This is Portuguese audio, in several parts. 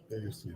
É isso.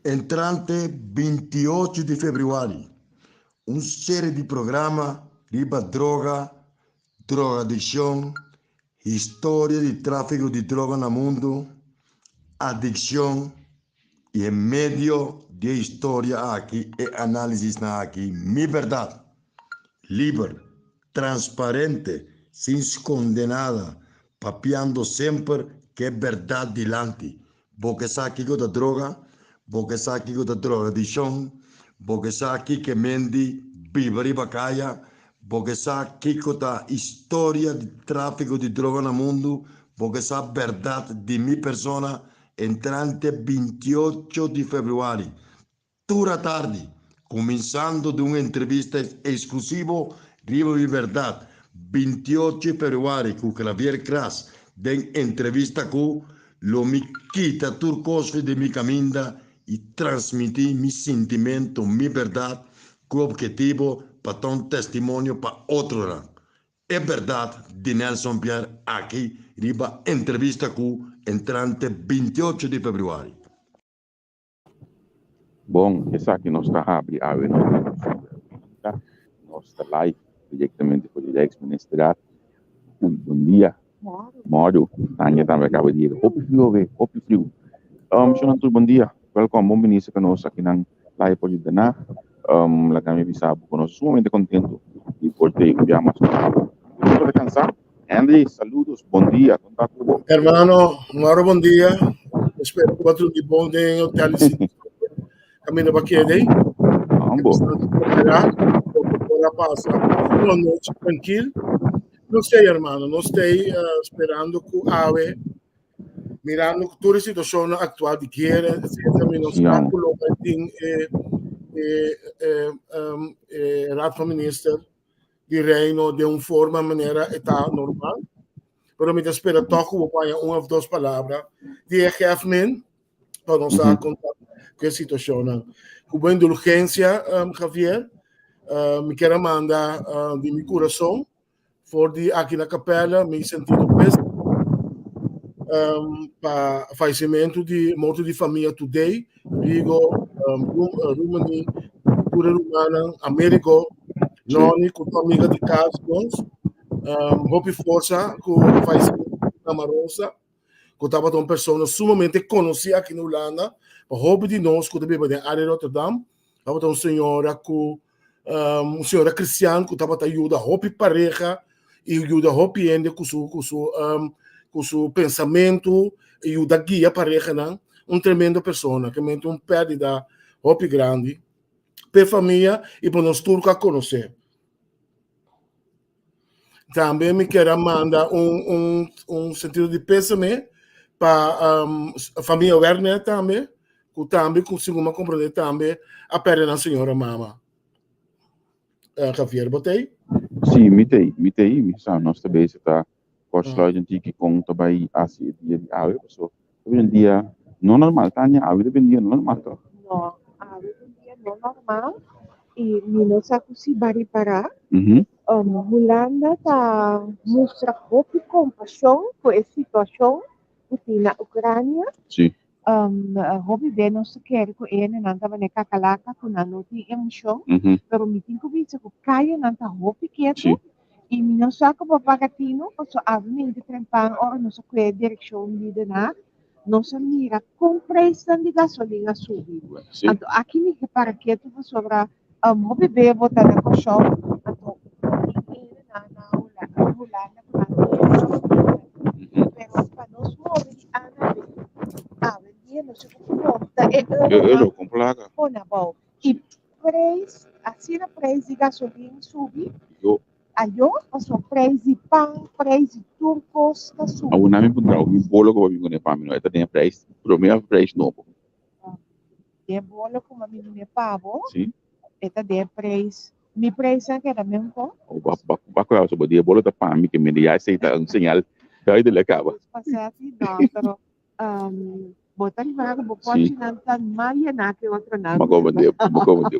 Entrante 28 de fevereiro, série de programa riba droga, drogadicção, história de tráfico de droga no mundo, adicção e em meio de história aqui e análise aqui, mi verdade, livre, transparente, sem condenada, papiando sempre que é verdade dilante, porque sabe que da droga, porque sabe que da drogadicção, porque sabe que mendi vive bacaia, porque sabe que da história de tráfico de droga no mundo, porque sabe verdade de minha persona, entrante 28 de fevereiro, toda tarde, começando de uma entrevista exclusiva, Riva de Verdade, 28 de fevereiro, com Javier Cras, de entrevista com lo me quita turcos de mi caminda e transmitir mi sentimento, mi verdade, com objetivo para dar um testemunho para outro. É verdade de Nelson Pierre aqui, Riva entrevista com entrante 28 de fevereiro. Bom, essa aqui nós está abrindo a nossa live diretamente por o ex-ministro. Bom dia, Mário. Tanya também acaba de ir. Hope frio. Senhor, bom dia. Welcome, bom ministro conosco aqui na live por o Dana. La kami bisa conosco sumamente contento de poder enviar mais palavras. Vamos descansar. Andy, saludos, bom dia. Hermano, Mário, bom dia. Espero que tudo de bom em hotel. Caminho para aqui, daí. Para passar uma noite tranquila. Não sei, irmão, não estou esperando que a AVE, mirando toda a situação atual de guerra, também não está colocando Raad Minister de Reino de uma forma, maneira está normal. Mas me espero toque uma ou duas palavras de engagement para nos dar conta com a situação. com boa indulgência, Javier, me quero mandar de meu coração, for die aqui na capela, me sentido péssimo, para falecimento de morte de família today, digo, Rumani, cultura romana, América, Noni, com tua amiga de casa, Hope Força, com falecimento de Camarosa, que estava uma pessoa sumamente conhecida aqui na Holanda, Hope de nós, que também em área de Rotterdam, estava uma senhora cristiana, que estava ajuda Hope pareja, e ajuda Hope ainda com seu pensamento, e ajuda guia pareja, não? Tremenda pessoa, que mente perda Hope grande, para a família e para nós turcos a conhecer. Também me quero mandar sentido de pésame para a família Werner também, que também consigo compreender também a perda da senhora mama. Javier, botei? Sim, mitei, sabe, nós também está com as lojas que conta vai assim dia de ave, pessoal. Hoje em dia não normal, tanya ave de dia normal tá. Não, ave de dia não normal e não sabe se bari para. Holanda está mostra pouco compaixão com a situação que na Ucrânia. Sim. Hobby bem não se quer com ele não estava nem cacalaca com a não tem emoção, pero me tem que ver se o caia não está hobby quieto e não sabe como pagatino, só a mim de trempar ou não sei qual direção de na não se mira com preço de gasolina subir. Então aqui me para quieto sobre hobby bem botar na colchão, então ele na Holanda pero para nós móveis não sei como conta. Eu complaga. Ona bom. E preço, assim a preço de gasolina subir. Ayo, o preço de pão, preço de turcos, está subindo. O nome do drau, me bolo que eu vou vir para mim, é tem preço, primeiro preço novo. De bolo como a mim não é pavo. Sim. Eta de preço. Me preço é que era mesmo com? O baco é o seu dia bolo tá para mim que me dia aceita sinal. Aí ele acaba. Passar não, pero botar vaga, pode não estar mais na que outra não. Mago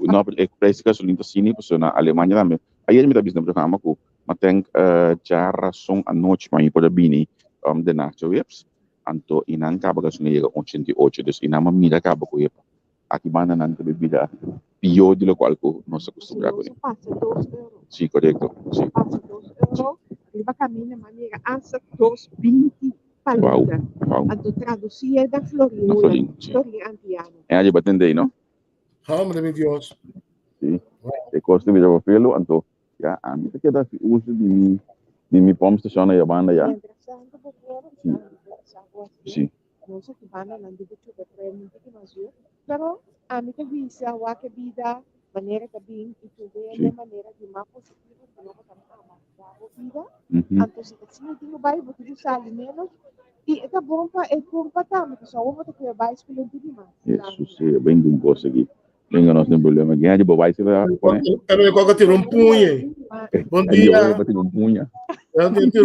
não, é preço que gasolina assim, pessoa na Alemanha também. Aí ele me dá business para cá, mas tem já razão a noite para ir para bini, de nacho webs. Anto inan acaba gasolina chega 88, dus inama mira acaba com ele. Aqui banda não tem bebida pior do local que nós acostumamos com. Passa 2 euros. Sim, correto. Sim. Passa 2 euros. Ele vai caminhar maneira asa 2,20 para litra. Anto traduzir da Florinda. Florinda antiano. É ali batendo não? Hambre de Deus. Sim. E custa me dava pelo, anto já a mim que dá uso de mi pump station na banda já. Sim. Não sei que banda não digo que o prêmio que mais eu, pero a mim que visse a que vida maneira que bem e tu vê de maneira de mais positiva que não está a vida. Anto se assim tem o bairro que já sabe menos e tá bom para também, só o outro que é bairro que não tem mais. Isso sim, bem um gosto aqui. Venga, nós temos problema. Quem é de bobai se vai pôr? Eu coloco ter punho. Bom dia. Eu tenho punho. Eu tenho ter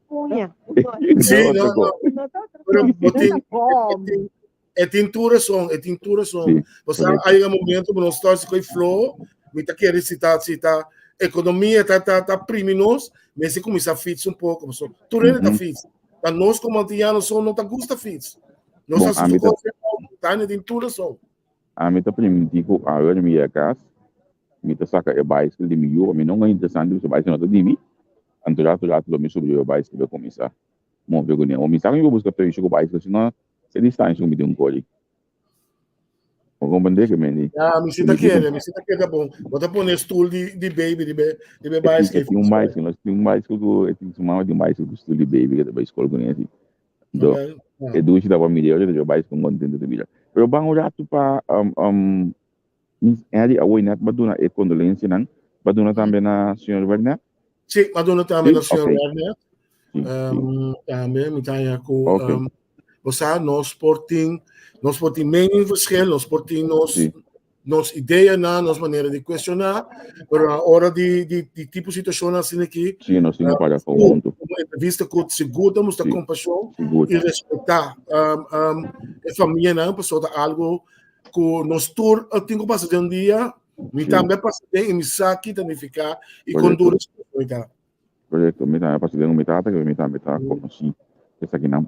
punho. Sim, não. É tintura som. Você aí é momento que nós estamos com flow, me tá querendo citar economia tá priminos, mas se começa a fits pouco, pessoal. Tudo ele tá fits. Para nós como antianos não tá gusta fits. Nós assistimos tanya tintura som. A mim tá primitivo, a eu me ia casa, me tá saca é bicycle de mil, a mim não é interessante o bicycle não tá de mim. Anto já tu me sobre o bicycle vai começar. Mo vergonha, o me sabe eu buscar teu o bicycle, senão se distância me deu código. Vou compreender que me me sinta que é bom. Bota pôr nesse tool de baby, de bicycle. Tem um bicycle, tem uma de bicycle do tool de baby, que da bicycle conhece. Então, é duas da família, eu já bicycle contente de vida. Pero bang ora tu pa ali a net baduna e condolência não? Baduna também na senhora Werner? Sim, baduna também na senhora Werner. Também me tanya com você no sporting main verschil, no sporting nos ideias, nos maneiras de questionar, pero na hora de tipo de situação assim aqui, sim, nós temos para conjunto. Uma entrevista com segura, mostrar compaixão Segura. e respeitar. A família não passou de algo que nós todos, eu tenho que passar de um dia, me também passar de me saque, danificar e conduzir. Projeto, me também passar de um metade, que me também está como assim, essa aqui não.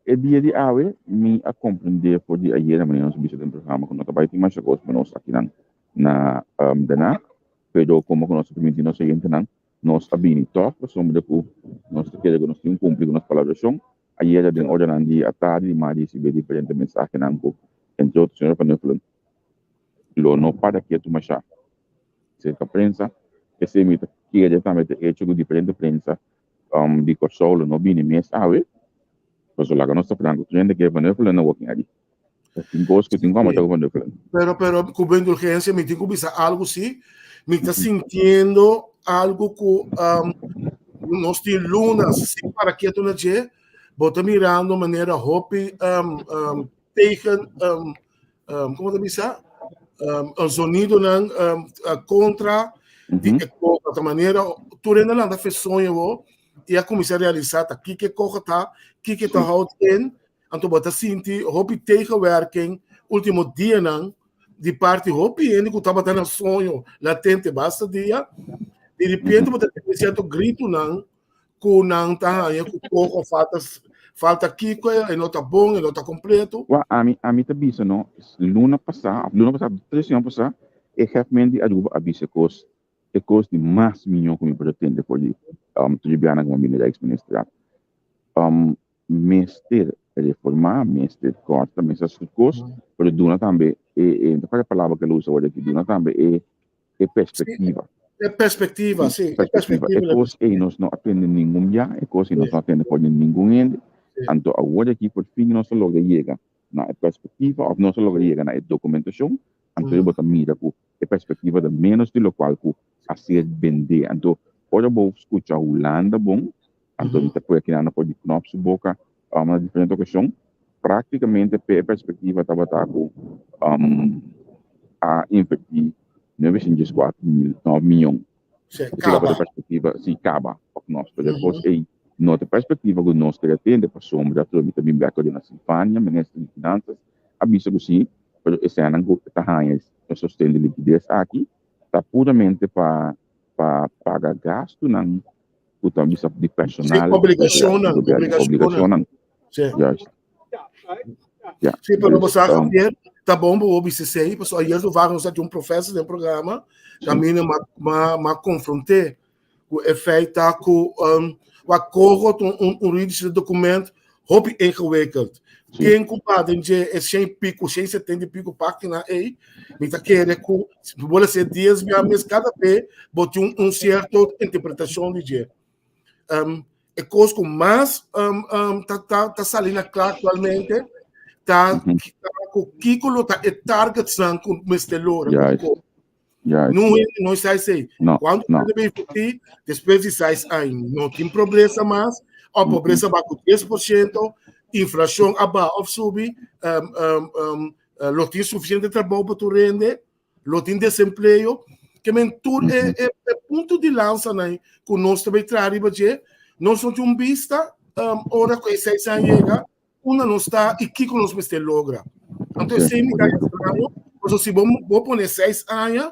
E dia de ave, me a compreender por dia ayer, amanhã nós vimos um programa com nós vai ter mais coisas, mas nós aqui na dana, pero como que nós permitimos nós seguinte não, nós habilitamos, somos que nós queremos que nós temos cumprir com nossa palavra. Ayer já den ordenan di à tarde, mas receber diferentes mensagens não com entre outros senhor para nós falar. Lo não para que tu machar. Se a prensa, que se me que também hecho com diferente prensa, de consolo não bem mês, pues la conozco franco, gente que pone por la working allí. Cinco que cinco años con el Pero con indulgencia me tengo que pensar algo sí, me está sintiendo algo que nos tiene lunas, sí, para que tu noche, bota mirando de manera hopi, tegen, como te dice, el sonido contra, de manera, tu Nederland fez sonho e a começar a realizar aqui que corre tá, aqui que tá houdt in, então bota sinti, hopi tegenwerking, último dia não, de parte hopi en que estava tendo sonho latente basta dia, de repente bota ter certo grito não, que não tá aí que corre falta aqui que não tá bom, não tá completo. A mim tá bisa não, luna passada, 3 anos passada, e realmente avisa coisa de mais milhão que me pretende por ali. Tu já com a minha ex-ministra. Mestre reformar, mestre corta, mestre as coisas, mas duna também a palavra que eu uso hoje aqui, duna também é perspectiva. É perspectiva, sim. Perspectiva. É coisa que nós não atendemos nenhum já, é coisa que nós não atendemos por nenhum ende. Então, agora aqui, por fim, nós logo chega na perspectiva, ou nós logo chega na documentação, então eu boto mira com a perspectiva de menos de lo qual a ser vender. Então, ora vou escutar Holanda bom, então depois aqui na pode knop su boca, uma diferente ocasião, praticamente a perspectiva estava com a investir 904 milhões. Acaba. A perspectiva se acaba, nós depois noutra perspectiva que nós queremos ter para sombra, também bem a na Sinfânia, ministro de Finanças, avisa que sim, esse ano está ganhando o sustento de liquidez aqui, está puramente para pagar gasto não de personal, obrigação. Sim, para você ayer, tá bom, o OBCC, pessoal, ayer eu vários de um professor do programa, também me confrontei com o efeito com o acordo um rígido documento, hop ingewikkeld. Quem culpado em dia é 170 e pico páginas aí, me tá querendo que vou ser dias mas cada vez bote certa interpretação de dia. É coisa que mais tá saindo claro atualmente, tá com que tá é target san com mestelora. Não sai sei. Quando você bem futir, depois de 6 anos, não tem pobreza mais, a pobreza vai com 10%, inflação abaixo subir, não tem suficiente trabalho para tu render, não tem desemprego, que tudo é ponto de lança né, que nós também trazemos, nós somos vista, hora que 6 anos chega, uma não está e que nós vamos ter logra. Então, se me dá estranho, se vou pôr 6 anos,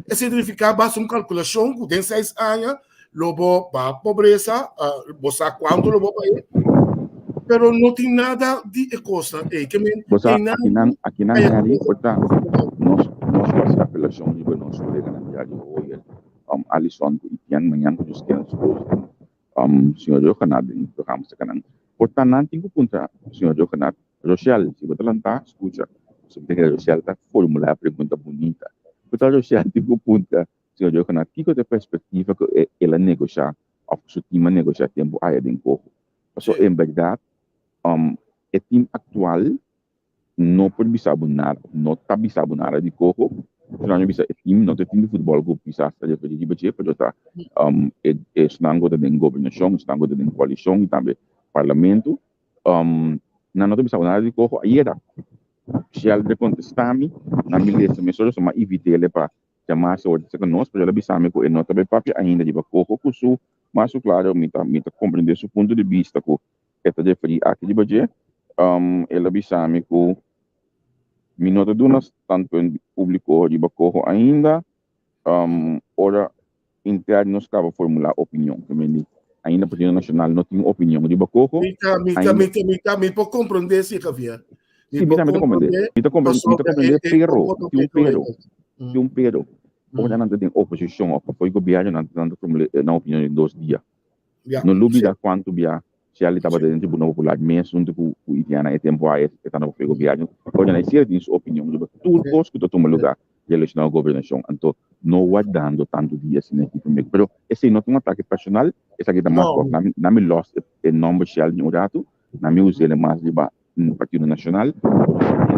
é significa basta uma calculação que tem 6 anos, logo para a pobreza, você quanto logo para ele, pero não tem nada de coisa. Aqui na área, nós fazemos a apelação de nosso colega na área hoje, Alisson e Tian, manhã que nós temos senhor Johanad em programa se canal. Portanto, não tem que contar, senhor Johanad, Rochelle, se você lançar, escuta, sobre que Rochelle está formular a pergunta bonita. Portanto, Rochelle tem que contar, senhor Johanad, que é a perspectiva que ela negociar, ou que o time negociar tempo aí dentro pouco. Então, em verdade, o time atual não pode saber nada, não está sabendo nada de corpo. Não bisa tim, não tem time de futebol que bisa saja pergi baca, pada tá senang anggota da governação, senang anggota da coalição e também parlamento. Não tem bisa nada de corpo aí era. se ela contestar-me, na minha lista, me só uma evitei ele para chamar se ordem que nós, para ela bisame com ele não também papi ainda de bacoco com su, mas claro, me tá compreender seu ponto de vista com esta de free aqui de baje, ela bisame com me nota do nas tanto público de bacoco ainda, ora interno nos acaba formular opinião, que me ainda Partido Nacional não tem opinião de bacoco. Me pode compreender se Javier. Sim, me compreender, pero, tem um pero. Ora não tem oposição, ou foi governo não na opinião de 2 dias. Não dúvida quanto via se ali estava dentro do Tribunal Popular, mesmo que o Itiana é tempo aí, está no governo. Ora não sei tem sua opinião, tudo coisa que toma lugar de eleição à governação, então não vai dando tanto dias assim aqui comigo. Pero esse não tem um ataque personal, esse aqui também na me lost em nome social de um rato, na me usei mais de no Partido Nacional,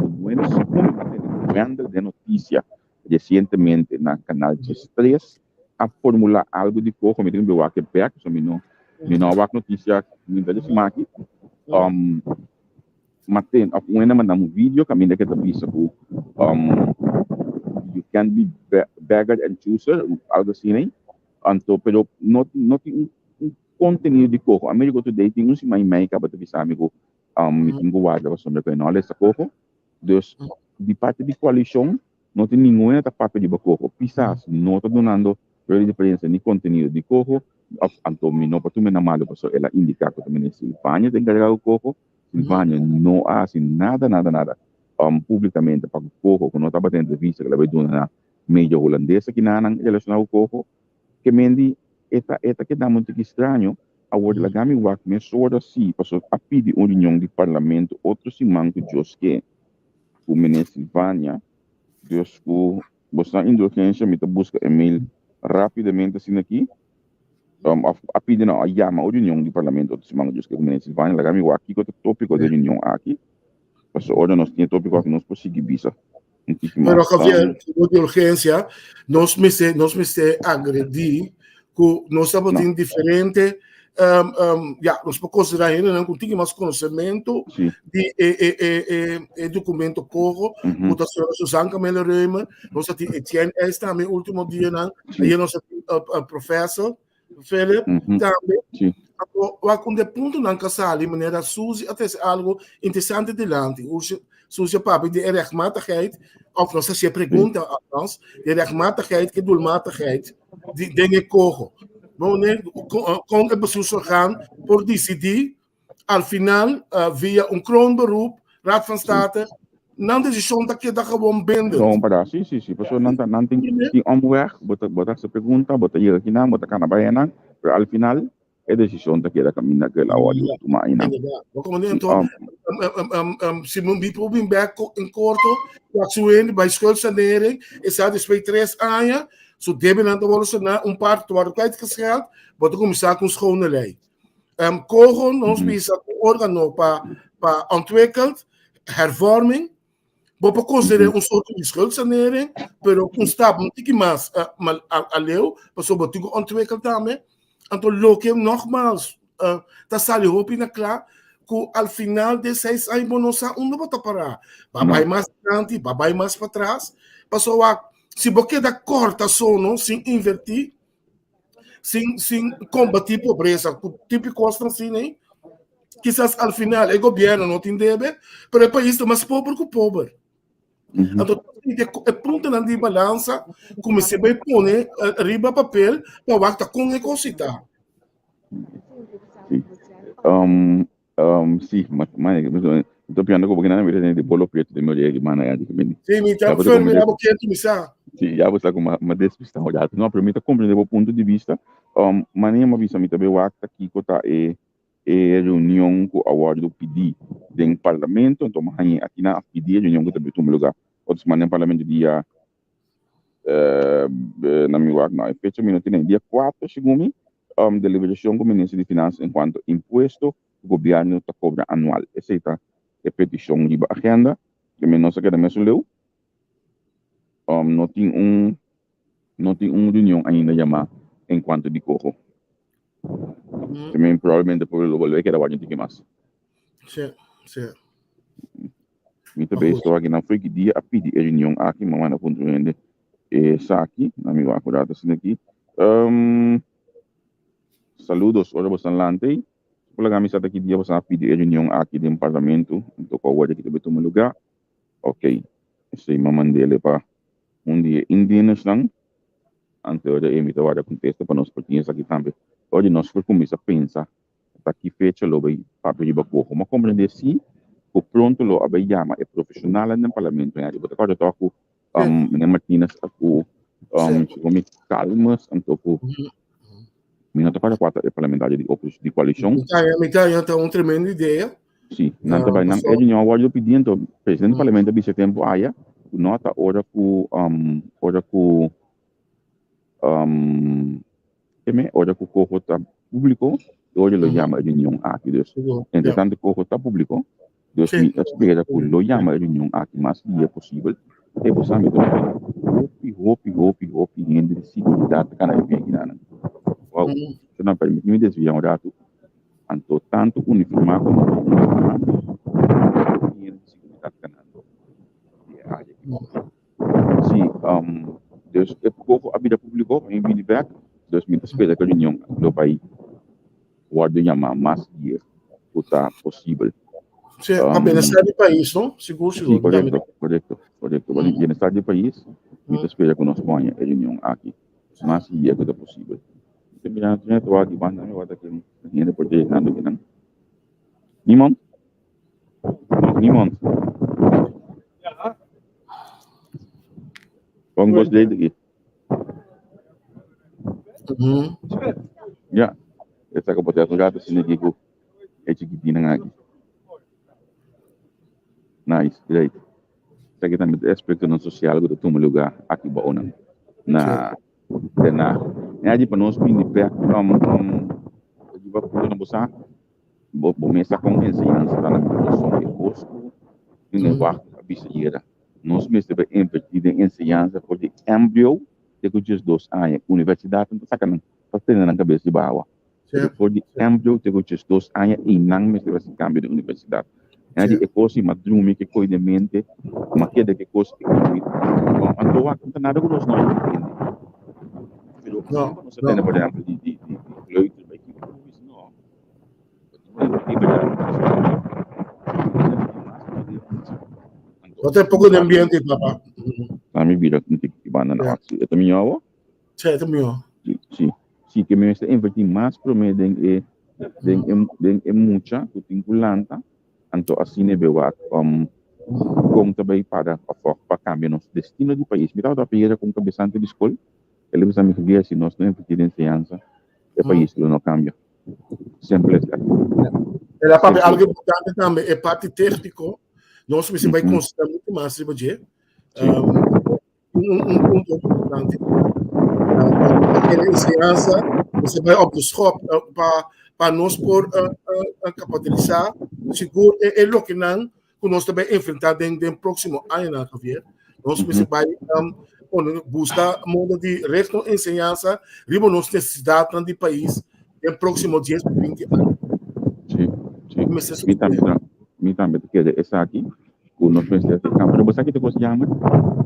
bueno, como de notícia recentemente na canal 3 a formular algo de coco, me tem que que perto, só me não notícia, me dá de aqui, mas tem, uma mandamos um vídeo que a minha que tá vista com, you can be beggar and chooser, algo assim, né? Então, pero não tem conteúdo de coco. A América Today tem um cima e-mail que a bata visa amigo, me tem guarda para sobre que não é essa coco. Dus, de parte de coalição, não tem nenhuma outra parte de coco. Pisas, não está dando grande diferença de conteúdo de coco. Então, não para tu me namalo, porque ela indica que também Silvânia tem carregado coco. Silvânia não há assim nada. Publicamente para o coco, quando estava tendo entrevista que ela vai dar na mídia holandesa que não relacionado ao coco, que mendi esta que dá muito estranho, a word la gami wak me sorda si, paso a pidi uma reunião de parlamento, outro se manco Deus que o ministro Silvânia, Deus que você na indulgência me busca e-mail rapidamente assim aqui, a pidi não, a chama a reunião de parlamento, outro se manco Deus que o ministro Silvânia, la gami wak que o tópico de reunião aqui, paso ora nós tinha tópico que nós conseguimos visa. Pero Javier, de urgência, nós me se agredir, que nós estamos em diferente, nós podemos considerar ainda não contigo mais conhecimento de documento corro, que a senhora Suzana Camela Rema, nós temos Etienne esta, meu último dia, aí nós temos o professor Philip, também. Com de ponto não casar de maneira Suzy até algo interessante delante. Suzy papi de rechtmatigheid, of nós se pergunta a nós, de rechtmatigheid que doelmatigheid de dingen kogen. Com het bestuursorgaan por decidir, al final via kroonberoep, Raad van State, não decisão que dá gewoon bende. Não, para sim, pessoa não tem omweg, bota se pergunta, bota ir aqui não, bota cana baiana, pero al final é decisão da que da caminha que lá olha tu mais não. Então, se não me probem back em corto, o suene bij schuldsanering is dat dus bij 3 anos, zo deben aan de worden paar te worden kwijtgescheld, wordt commissar com schone lei. Kogen, ons bisa organo para ontwikkeld, hervorming, we considereren soort van schuldsanering, pero stap niet mais a leu, maar zo wordt ontwikkeld daarmee. Então, loque nogmaals, dat zal je hopen na klaar, que al final de 6 anos não sa não vai parar. Vai mais adiante, vai mais para trás. Passou a se você dá corta sono sem invertir, sem combater pobreza, o típico assim, né? Quizás al final o governo não tem deve, mas o país é mais pobre que o pobre. Então, é ponto de balança, como se vai pôr riba papel para o com a coisa. Sim, mas estou pensando que não é de bolo preto de meu dia que mana é de que bem. Sim, então foi melhor que tu me sabe. Sim, já você com uma despista olhada. Não permite compreender o ponto de vista. Mas nem uma vista me também o acta aqui que tá reunião com a ordem do PD em parlamento, então aqui na PD reunião que também toma lugar. Outros manem parlamento dia na minha na fecha minuto nem dia 4 segundo deliberação com o ministro de Finanças enquanto imposto o governo está cobra anual. Essa é petição de agenda que me nossa queda mesmo leu. Não tem reunião ainda chamar enquanto de corro. Também provavelmente por o valor que era o mais. Sim. Mi também estou aqui na foi que dia a pedir reunião aqui, mamãe na ponto vende aqui, na minha acurada assim aqui. Saludos, ora você lante. Por lá está aqui dia você a pedir reunião aqui no parlamento, então qual é que deve tomar lugar. Ok, sei mamãe dele para dia indígenas não. Então eu emito agora contexto para nós partidos aqui também. Hoje nós começamos a pensar aqui fecha logo aí papel de baco, mas compreender se o pronto lo abai chama é profissional no parlamento, né? Tipo, agora toco Menina Martínez aku como calmas então ku minha para quatro é parlamentar de oposição de coalição. Então tremenda ideia. Sim, não também não é de nenhum agora eu pedindo presidente do parlamento a esse tempo aia, nota ora ku ora ku corrota público, hoje lo chama reunião aqui Deus. Entretanto corrota público Deus me espera que lo chama reunião aqui mais dia possível. E você me dá hopi gente de seguridade que não vem aqui. Uau, isso não permite me desviar rato. Anto tanto uniformado como uniformado. Gente de seguridade que não. Se Deus é pouco a vida pública em Winnipeg, Deus me espera que a reunião do país guarde chamar mais dia está possível. Sim, a bem-estar do país, não? Seguro. Sim, correto. O bem-estar do país, me espera que nós ponha a reunião aqui, mas dia que é possível. Sebenarnya tu aqui mana eu até que ainda pode ir nada que não. Nimon? Vamos gostar daqui. Ya, essa que eu podia jogar assim aqui com é chiquitinho aqui. Nice, great. Saya também aspecto no social do toma lugar aqui bom na de para nós bem de perto de vapor na bolsa vou começar com ensinança lá na produção de custo e negócio a bicheira nós mesmo vai investir em ensinança por de embryo de que os dois universidade não saca não tá tendo na cabeça de bawa por de embryo de que os dois e não mesmo vai se cambiar de universidade de coisa madrume que cuida mente mas que de que coisa então aqui nada que nós não No. Se tiene, por ejemplo, di Leute bei chi no. Até pouco de ambiente, papá. A minha vida com que banda na aksi. É também eu. Certo, meu. Sim, que me está investir mais para mim den mucha que tem culanta. Então assim ne bewa como também para cambiar nosso destino do país. Me dá para com cabeçante de escola. Ele precisa me dizer se nós não investimos em ciência, o país não cambia. Sempre é algo importante também, é parte técnica. Nós precisamos considerar muito mais sobre isso. Ponto importante. A ciência, você vai observar para nós por capitalizar, seguro, é o que nós também enfrentar no próximo ano, na Javier. Nós precisamos buscar modo de resto ensinança, riba nossa necessidade do país no próximo 10 para 20 anos. Sim. Me também, porque essa aqui, o nosso presidente de campanha, você aqui tem coisa chama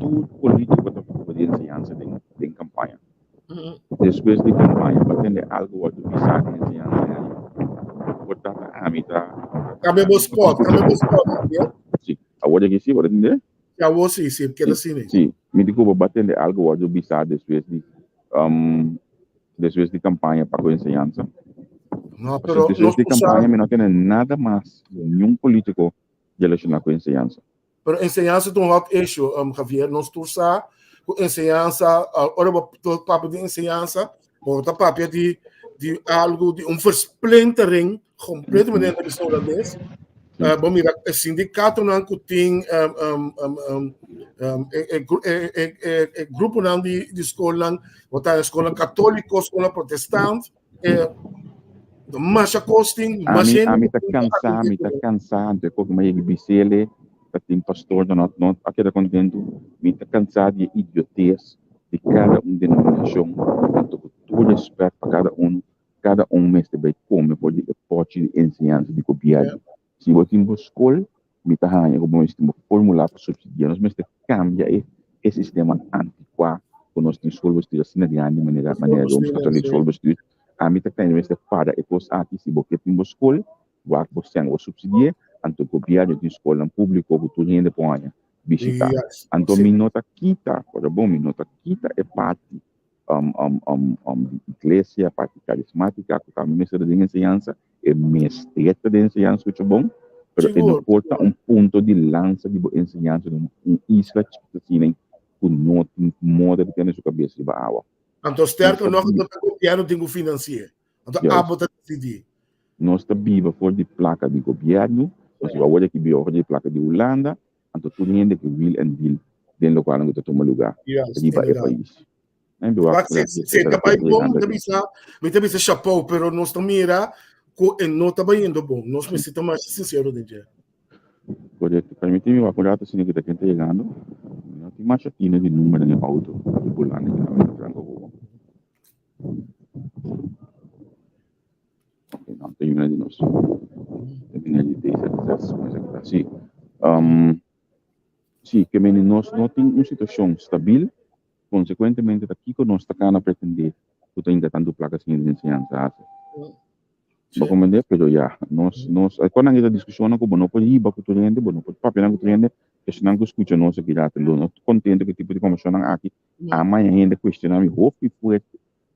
tudo político para poder ensinança em campanha. Depois de campanha, para ter algo que bisa de ensinança, portanto, a mim tá. Cabemos spot, né? Sim. Agora aqui sim, agora entender? Já vou sim, porque assim. Sim, me digo para bater algo que bisa depois de campanha para a ensinança. Não, pero depois de campanha, não tem nada mais, nenhum político relacionado com a ensinança. Pero ensinança é um hot issue, Javier. Nós torçamos com ensinança, ora todo papo de ensinança, outra papo de algo, de versplintering, completamente diferente. Bom, mira, o sindicato não tem grupo não de escola, botar escola católica, escola protestante, mas a costing, mas me tá cansado, porque me bicele, tem pastor não aquele contento, me tá cansado de idiotez de cada denominação, tanto com todo respeito para cada mestre vai comer pode ensinar de copiar. Se você tem uma escola, mita hanya como estimo formular para subsidiar nós mas cambia e sistema antiquado com nós tem escola estuda assim de maneira vamos fazer escola estuda a mita tem mas para e coisa aqui se você tem uma escola vai você o subsidiar anto governo de escola público que tudo ainda põe visitar anto minota kita para bom minota kita é parte igreja parte carismática que também ministra de ensinança é mestre de ensinança que é bom pero não importa ponto de lança de ensinança isla chiquita com não tem moda de ter na sua cabeça de água então certo nós não governo tem que financiar então a botar decidir nós está viva fora de placa de governo nós vai olhar que viva fora de placa de Holanda então tudo ainda que will and deal dentro do qual não está tomando lugar de país se trabalha bom me bisa chapéu pero nós não mira que não está indo bom nós precisamos mais sincero de dia correto permite-me uma coisa assim que está chegando não tem mais aqui de número de auto de Holanda que não está franco não tem uma de nós sim sim que nós não tem uma situação estável consequentemente aqui que nós está pretender que ainda tanto placas de ensinança vou comentar pero já nós quando a gente discussão como não pode ir para o cliente não pode papel na cliente que se não escuta nós aqui já não contente que tipo de conversação aqui amanhã ainda questionar me hope foi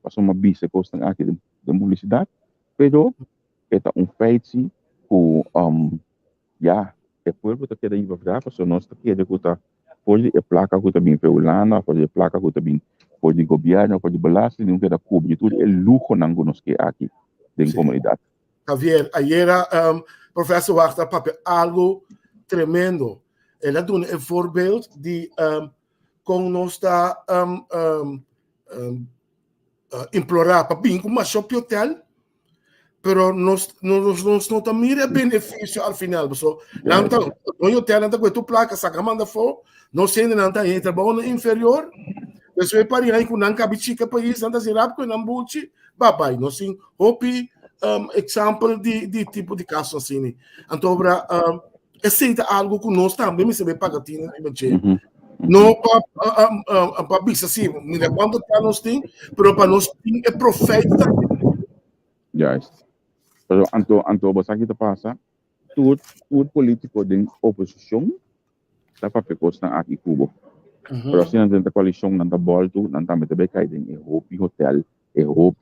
passou uma bisa custa aqui de publicidade pero é feito que já é por que está aí para porque nós está querendo que tá pode a placa que está bem para Holanda pode a placa que está bem pode governo pode balançar não quer cobrir tudo é luxo não nós que aqui da comunidade Javier, ayer professor Wachter papel algo tremendo ela deu um voorbeeld de como nós está implorar para vir com uma shop hotel pero nós não mira benefício ao final so não tá no hotel não tá com tu placa saca manda for não sendo não tá entra bom inferior você vai para aí com não cabe chica país não tá se rap com não buchi babai não sim hope example de tipo de caso assim então aceita algo que nós também me sabe pagar tinha não para bisa assim mira quando tá nós tem pero para nós tem é profeta pero anto você aqui passa tudo político de oposição está para pecostar aqui Cuba pero assim dentro da coalição não tá volto não tá muito bem caído em hotel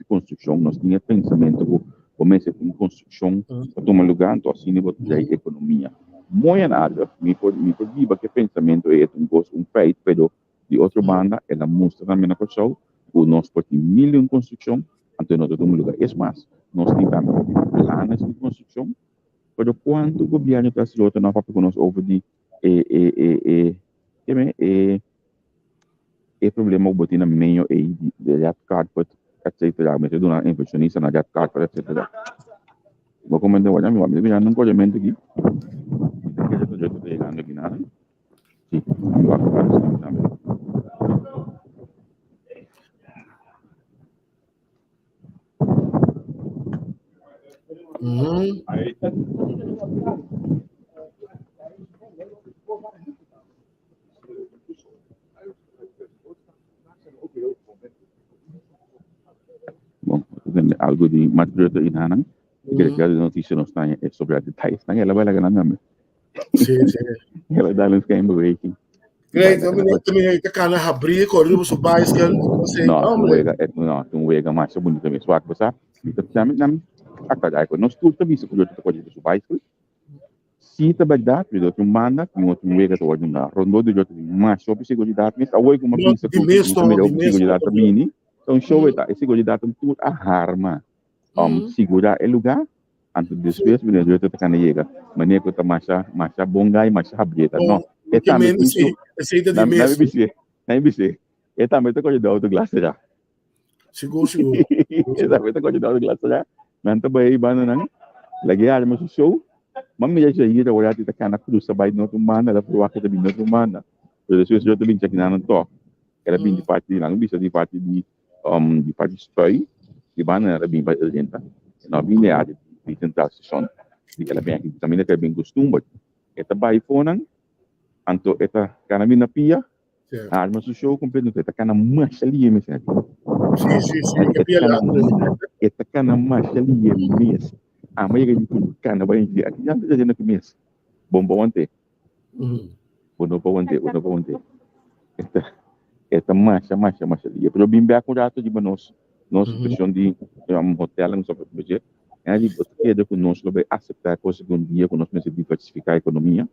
construção nós tinha pensamento começa com construção para tomar lugar então assim nível de economia muito nada me pode viva que pensamento é um feito pero de outra banda ela mostra também na coisa o nós pode milhão construção então nós tomamos lugar é mais nós tentamos planos de construção pero quando o governo está se lotando na papel nós over de problema o botina meio de red carpet etc. Mas eu dou uma impressionista na red carpet etc. Vou comentar olha meu amigo já não pode mentir aqui que eu estou chegando aqui nada sim eu acho que também bom algo de material inanan que a notícia não está sobre a detalhes não ela vai lá ganhando sim ela dá uns game breaking great também tá kana abrir corrido so bicycle você não wega mais bonito também só que você também não acaba com nós tudo também se pode so bicycle se tá verdade eu manda que um wega to ordem rondo de outro mais sobre seguridade mas a wega uma pista com seguridade também então show é seguridade tudo a arma segurar o lugar antes depois me deu outra cana chega maneira que tá mais bom gai mais abrieta não é também aceita de mesmo não é é também tá com o glass já seguro é também tá com o glass já não tá bem bana não lagi arma show mami já ia olhar tá cana cruz sabai no tumana da pro aqui também no tumana depois eu também check na to era bem de parte não bisa de parte de spray di mana era bem presente não bem de tentar sessão de ela bem aqui também é bem costume esta bai fonan, anto esta canamina pia, Certo. arma su show completo, esta cana masha liye mes aqui. Sim, que pia lá. Esta cana masha liye mes. Mas ele diz cana bai aqui, aqui já está dizendo que mes. Bom ante. Uno pa ante. Esta masha liye. Pero bimbe ako rato di ba nos situação de hotel ang sobre budget. É de que de nós lo vai aceitar com segundo dia com nós mesmo diversificar a economia.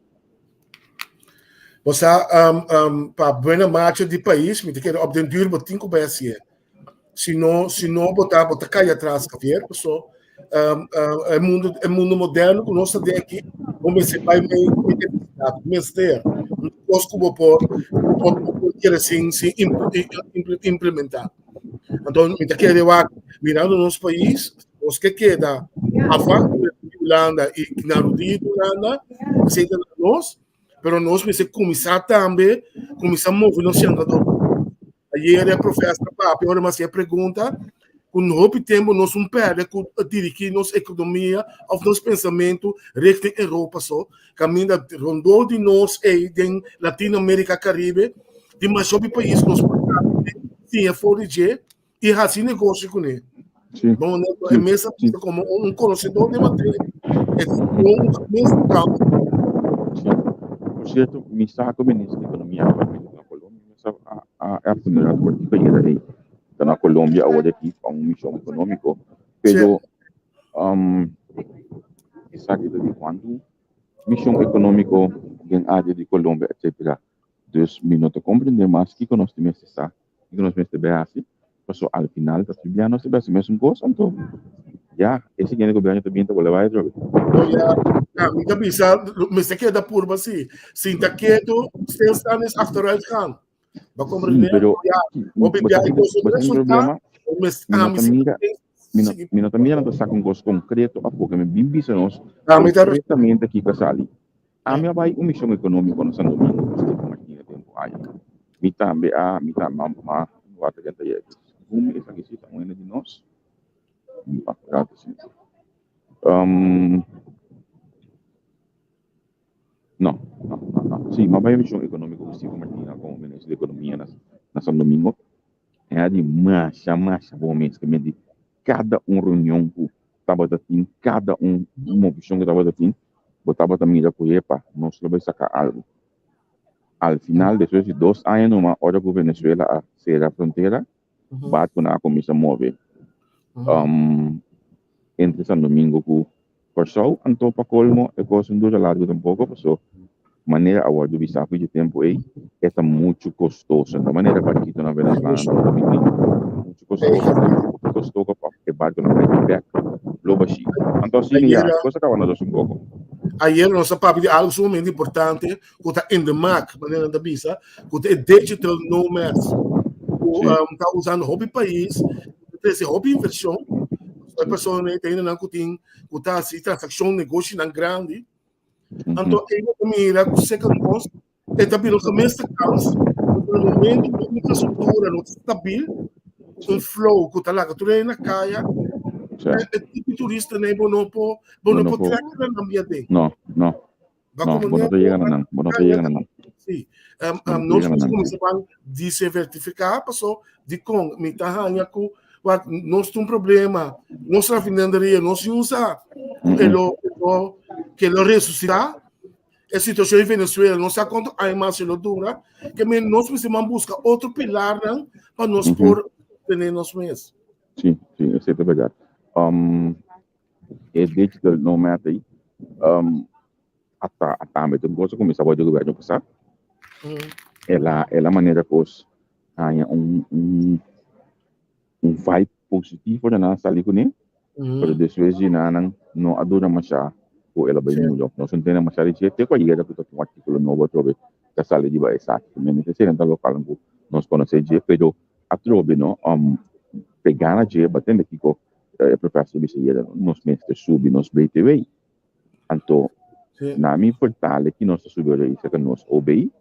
Você para boa marcha do país, me quer op den duur botin com BSE. Se não botar cair atrás que vier, pessoal, é mundo moderno que nós temos aqui, como se vai mas ter nós como por assim se implementar. Então, me quer mirando nosso país, os que queda a falta de Holanda e Narudi Holanda, aceita nós. Pero nós precisamos começar também, começar a mover nosso jogador. Ayer a professora Papi, agora mas a pergunta, com o tempo nós perde com dirigir nossa economia, ou nosso pensamento reto em Europa só, caminho rondou de nós e em Latinoamérica, Caribe, de mais sobre país nós sim é fora de e assim negócio com ele. Bom, é mesmo como conhecedor de matéria, é um mesmo campo. Por certo, mi sa ko ministro de economia na Colômbia, mas a funeral por país aí, na Colômbia agora aqui com missão econômico, pero sabe de quando missão econômico em área de Colômbia, etc. Dus minutos compreender mais que nós temos essa, que nós temos bem assim, passou ao final da Bíblia nós temos mesmo coisa, então já esse que o governo também está levando droga. Minha bisa, mas aqui é da purba assim. Sim, tá quieto, still standing after right hand. Vai compreender? O bebê aí com o resultado, mas mina também não está com gosto concreto, a pouco me bem bisa nós. Concretamente aqui com a Sali. A minha vai missão econômica no Santo Domingo, que Martina tempo aí. Mi também mama, bota que aí. Como essa aqui está uma de nós. No. Sim, mas vai a missão econômica do Steve Martina como ministro de economia na São Domingo. É de marcha, bom mês, que me de cada reunião que estava tendo, cada uma opção que estava tendo, botava também a colher para nós vai sacar algo. Al final, depois de 2 anos, uma hora que a Venezuela a ser a fronteira, bate com a comissão móvel. Entre São Domingo com Corsol, então para colmo, é coisa não dura largo tampouco, porque maneira agora do visa de tempo aí é muito custoso. Da maneira para aqui na Venezuela, muito custoso para que barco não vai back, logo assim. Então sim, a coisa acaba na dois pouco. Ayer nós papo de algo sumamente importante, que está in the mark, maneira da visa, que é digital nomads, que está usando hobby país, esse hobby inversão. A pessoa tem que está assim transação negócio não grande. Então ele mira que second cost é também o começo da causa. No momento que a infraestrutura não está estável, flow que está lá, que tu na caia, é tipo turista nem bom não pode tirar na ambiente. Não. Não chega não. Sim. Nós começamos a desertificar, passou de com mitahanha com nós temos problema, nossa venderia não se usa, que ele ressuscitar, a situação em Venezuela não se conta a mais dura, que nós precisamos buscar outro pilar para nós por ter nós mesmos. Sim, isso é verdade. É digital nomad aí, até mesmo coisa como estava do governo passado, ela maneira que há vibe positivo na nossa ali com ele, mas depois de não adora mais ou ela vai mudar. Nós não temos mais ali que ter coisa da puta com artigo novo trobe da sala de baixo, mas não sei se local nós conhecemos je, pero a trobe não pegar na je, batendo aqui com professor de ciência, nós mestres subir nos BTV, então na minha portal que nós subir isso que nós OBI,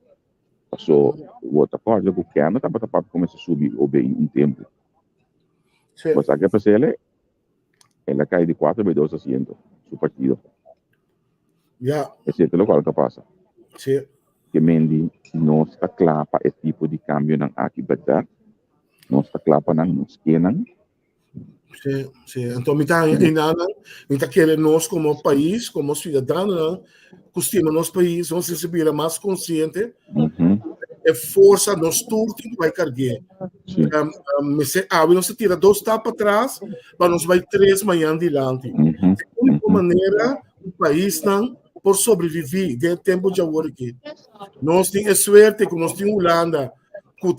passou o outro acordo com que anda para começar a subir OBI tempo. Pues aquí pues ela cai de 4 a 2 asientos, su partido. Yeah. Esse é o que passa. Sim. Que mendi nós está clapa esse tipo de cambio ng aqui better. Nós está clapa ng nos kenan. Sim, sim. Então, me tá querendo nós como país, como cidadãos, costuma nosso país, nós se vira mais consciente, é força, nós tudo que vai carregar. Nós tira 2 tapas atrás, mas nós vai 3 manhã adiante. De única maneira, o país não por sobreviver de tempo de agora aqui. Nós temos sorte que nós temos Holanda, que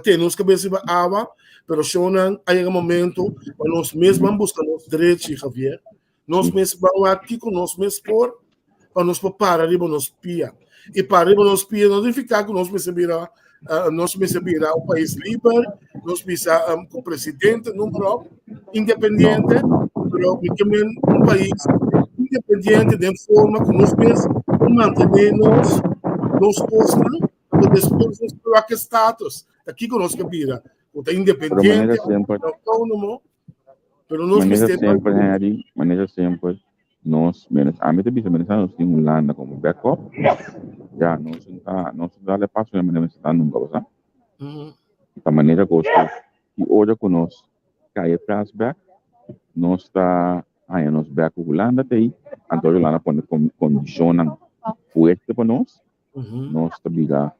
tem nos cabeça de água, mas não há um momento para nós mesmos buscar os direitos, Javier. Nós mesmos vamos aqui com nós mesmos para nós parar arriba nos pia. E para arriba nos pia, não ficar que nós recebemos um país livre, nós precisamos com o presidente, número independente, mas um país independente de forma que nós mesmos mantenemos nos postos, depois nos coloca status. Aqui que nós cabira, o independente, autônomo, pero nós maneira sempre nós menos a mim também nós temos Holanda como backup. Já nós dá le passo na maneira está nunca usa. Da maneira gosto e hoje com nós cai flashback nós está aí nós back Holanda tem então Holanda põe condicionam fuerte para nós nós está biga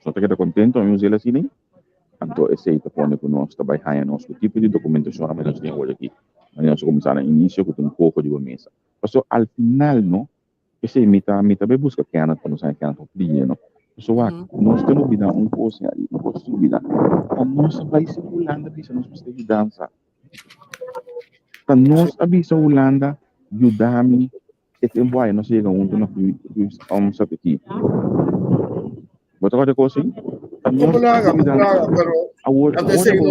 só está contento em usar assim nem então esse está põe com nós está vai aí nós o tipo de documentação a nós tem hoje aqui nós começar no início com pouco de mesa então ao final não esse mita be busca que ana para nós que ana para não so nós temos vida coisa ali não posso vida a nós vai ser Holanda bisa nós precisa de dança a nós avisa Holanda ajudar-me e tempo aí nós chega na sabe aqui Botar coisa assim Pero antes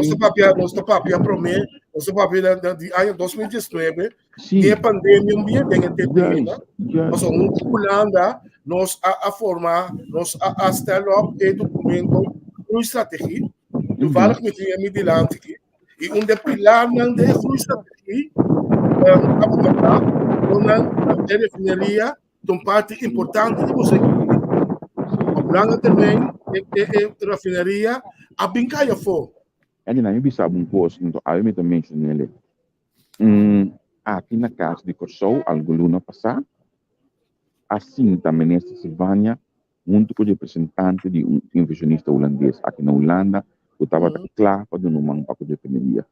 nosso papel promete, nosso papel de ano 2019, e a pandemia também tem tempo, mas Holanda nós a formar, nós a estar up documento, uma estratégia, do vale que tinha mediante aqui, e pilar não de estratégia, a refineria, parte importante de você. Holanda também refineria a Bincaia for. Ele não me sabe coisa, então aí me também nele. Aqui na casa de Corsou, algo luna passar, assim também nesta Silvânia, junto com o representante de inversionista holandês aqui na Holanda, eu estava claro para não mancar com a refineria.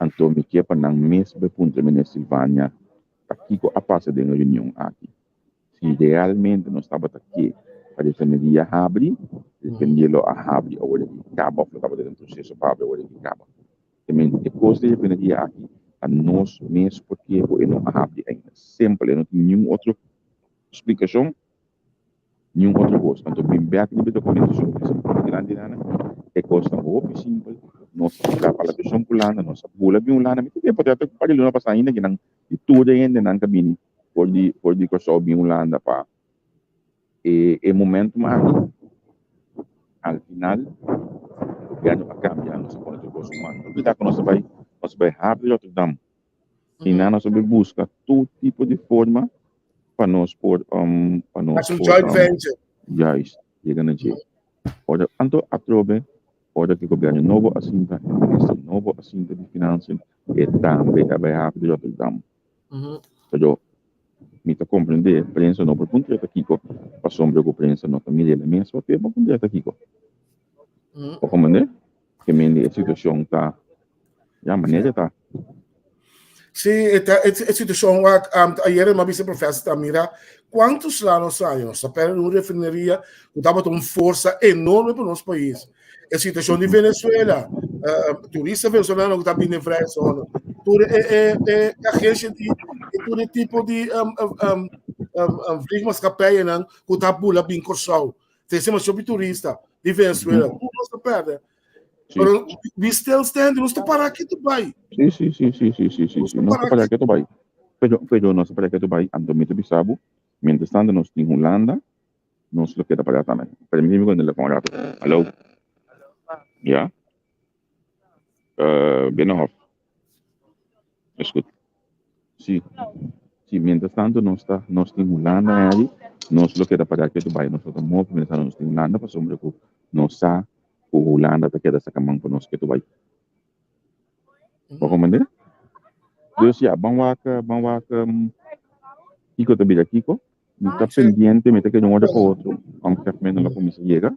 Então me quer para não mesmo ponto na Silvânia, aqui com a passar de uma reunião aqui. Se realmente nós estava aqui para defender a abrir, defendê-lo a abrir ou ele acaba, ou estava dentro do processo para abrir ou ele acaba. Também depois de defender aqui, a nós mesmos porque ele não abre ainda. Sempre, não tem nenhuma outra explicação, nenhuma outra coisa. Então, bem back na documentação, é coisa tão simples. Nós estamos a questão pulando, nós pula bem lá, mas tem pode até para ele não passar ainda que não de tudo ainda não cabine. Por di ko so bin Holanda pa e momento mais al final ganho a cambia não se pode ter coisa humana porque tá nós vai rápido Rotterdam e nós vai buscar todo tipo de forma para nós por para nós joint venture já chega na je ora anto atrobe ora que o governo novo assinta novo assinta de finanças e também vai rápido Rotterdam então mita compreender prensa no por punto aqui ko pa sombra ko prensa no família elementos o tempo com dieta aqui ko o comandante que me a situação tá já maneira tá sim a situação ayer uma vice-professora mira quantos anos a para uma refineria que estava com força enorme para o nosso país a situação de Venezuela turista venezuelano que está vindo em França a agência de todo tipo de vliegmas capellen que está pula bem corsal temos sobre turista de Venezuela tudo não perde pero we still stand nós para aqui tu vai sim nós para aqui tu vai pero nós para aqui tu vai andomito bisabo mientras tanto nós em Holanda nós lo queda para também para mim quando ele fala alô ja Binnenhof is goed zie Sì, mientras tanto non sta stimolando ali, non lo che da para che tu vai, non sto molto mentre non stimolando, per sombra che non sa o Holanda perché da saka mang panos che tu vai. Pagkomende? Dus ya, bang wak iko to bila kiko. Está pendiente, mete que de um lado para o outro, aunque menos la comisa llega.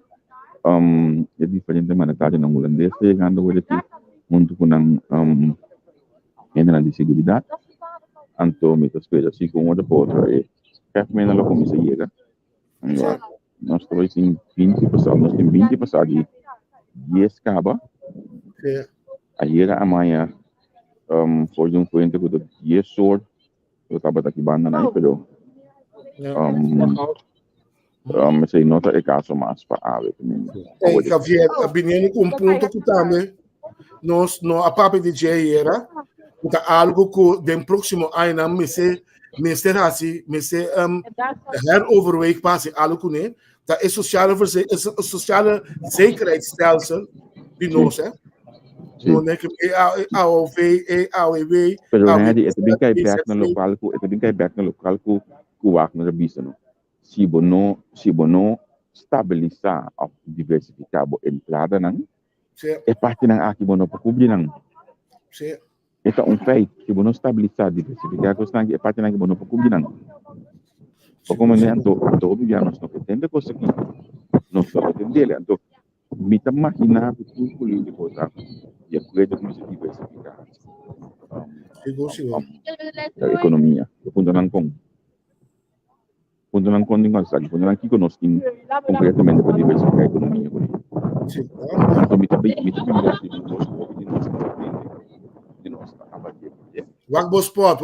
É diferente maneira ng holandês, chegando hoje aqui, muito com general de seguridade. Anto me espera assim com um lado para o outro, e menos la comisa llega. Nós estamos em 20 passados, nós temos 20 passados de 10 caba. Ayer amanhã, foi um cliente que eu 10 soort, eu estava aqui banda aí, pero sei nota é caso mais para ave também. Javier, abbiamo un punto que também nós no a papo de DJ era algo que den próximo ano me ser assim, me ser heroverweeg passe algo né, da é sociale zekerheidsstelsel die nós é. Não é que AOV. Pero né, esse bem cai back no local, esse bem cai back no local que o work no bisa no. Se bono stabilizar ou diversificar a entrada não, é parte não aqui bono para cobrir não. Então feito que bono stabilizar diversificar coisa não é parte não que bono para cobrir não. Como né, então obviamente não pretende coisa que não só pretende, então me tá imaginar que tudo político tá e a coisa como se diversificar. A economia, o ponto não com punto ng konting massage, punto ng kikonos in concretamente para diversificar a economia. Então, me também de nós Wakbo spot,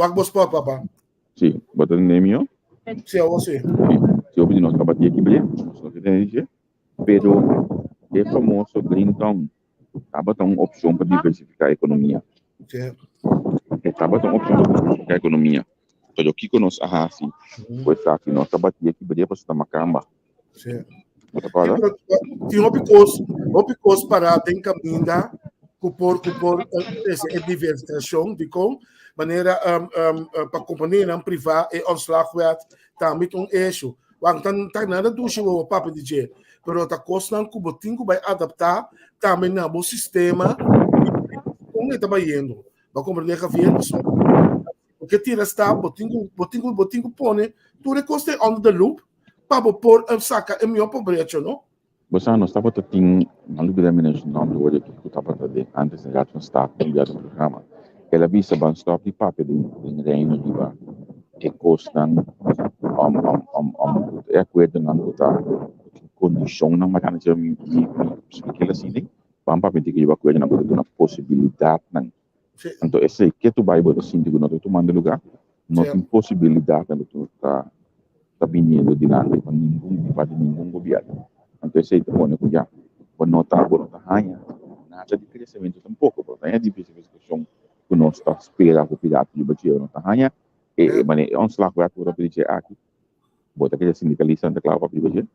papa. Sim, bota no nome, Sim, você. Se eu pedir nós trabalhar aqui, beleza? Nós que tem gente, pero é famoso Green Town, tava uma opção para diversificar a economia. Tava uma opção para diversificar a economia. Então, aqui que nós assim, pois aqui nós trabalhamos aqui, beleza? Para estar macamba. Tem opicos para tem caminho por diversificação de com maneira para companhia privada e ontslagwet também eixo. Want dan nada do o papo DJ, pero tá costando que o botinho vai adaptar também no sistema como está indo. Vai compreender que vier porque tira está botinho pone tudo custa on the loop para por saca é melhor pobrecho, não? Você não estava tendo maluco da minha não do olho que estava tendo antes de já estar no programa. Ela visa ban stop di papo de reino di va e costan é coisa não tá condição não mas já me expliquei assim né vamos para ver que eu vou coisa não uma possibilidade não então esse que tu vai botar assim digo não tu manda lugar não tem possibilidade não tu tá vindo de nada com nenhum governo então esse tu pode já pode notar hanya nada de crescimento tampouco porque é diversificação que nós está esperando o pirata de batia não tá hanya e mas on slag vai por pedir aqui bota aquele sindicalista da clava para pedir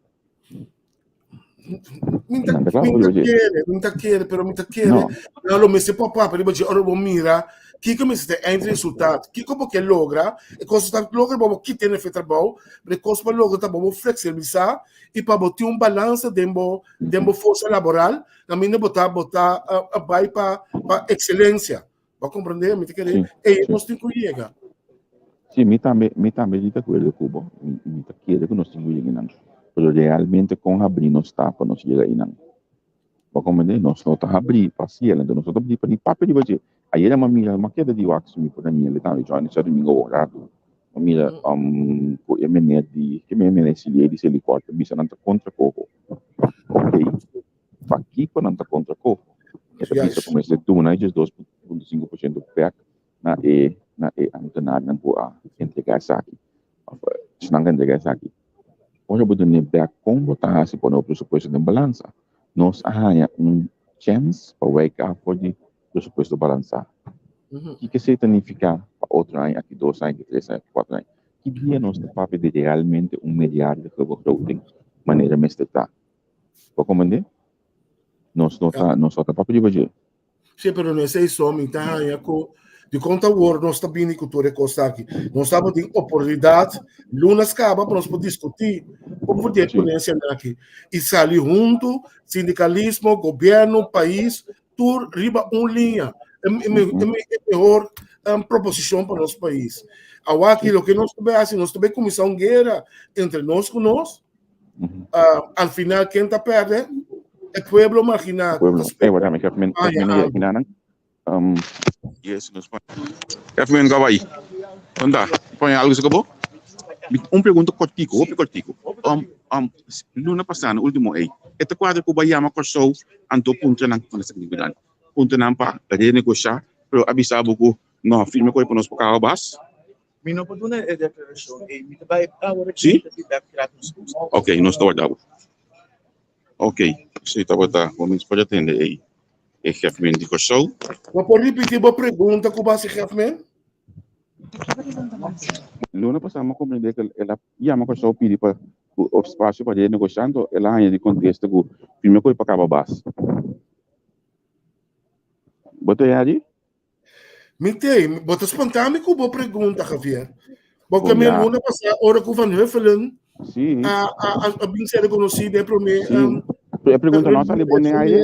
Muita querer, pero muita querer. Não, lo messe papá para pedir ora bom mira que como se tem entre resultado que como que logra e coisa está logra bom que tem efeito bom mas coisa para logra tá bom flexibilizar e para botar balança dembo força laboral na minha botar vai para excelência vai compreender me querer e nós temos que chegar. Sim, me também de acordo com o me querer que nós temos que chegar pero realmente com abrir nós está para nós chegar aí não vai compreender nós não tá abrir parcial então nós estamos abrir para papel de bater aí era uma queda de wax me por aí ele tá já nesse domingo horário mira o MN de que me MN se ele corta bisa não tá contra coco ok aqui quando não tá contra coco essa bisa começa tu né just 2.5% back na antenada não boa entregar aqui senão entregar aqui hoje eu nem back com botar se por o pressuposto de balança nós há chance para wake up for de pressuposto balançar que significa para outro ano aqui 2 anos 3 anos 4 anos que dia nós está para de realmente mediário de recruiting maneira mestra para compreender nós está para pedir. Sim, pero não sei só me tá de conta agora nós está bem cultura costa aqui. Nós estamos em oportunidade, lunas acaba para nós poder discutir como poder conhecer aqui. E sair junto, sindicalismo, governo, país, tudo riba linha. É melhor proposição para o nosso país. Aquilo que nós também assim, nós também começar uma guerra entre nós com nós. Al final, quem está perdendo é o povo marginado. Yes, nos Kevin Gawai. Anda, põe algo isso acabou? Pergunta cortico. Luna passada, último aí. Esta quadra que Bahia Macosou, anto punta nang panasagnibilan. Punta nang pa, renegociar, pero avisado ko, no, firme ko para nós para carro bas. Mino po doon ay declaration ay mitabay Sim? Ok, nós estamos dando. Ok, se estava vamos pode atender aí. É chefe de Macosou. Mas por repetir a pergunta que você chefe Luna passada, eu compreendi que ela ia Macosou pedir para o espaço para negociando, ela ainda de contexto que firme ko para carro bas. Botei ali? Mitei, bota espontâneo boa pergunta, Javier. Porque minha luna passada, hora que Van Huffelen, a bem ser reconhecida para mim. É pergunta nossa ali boné aí.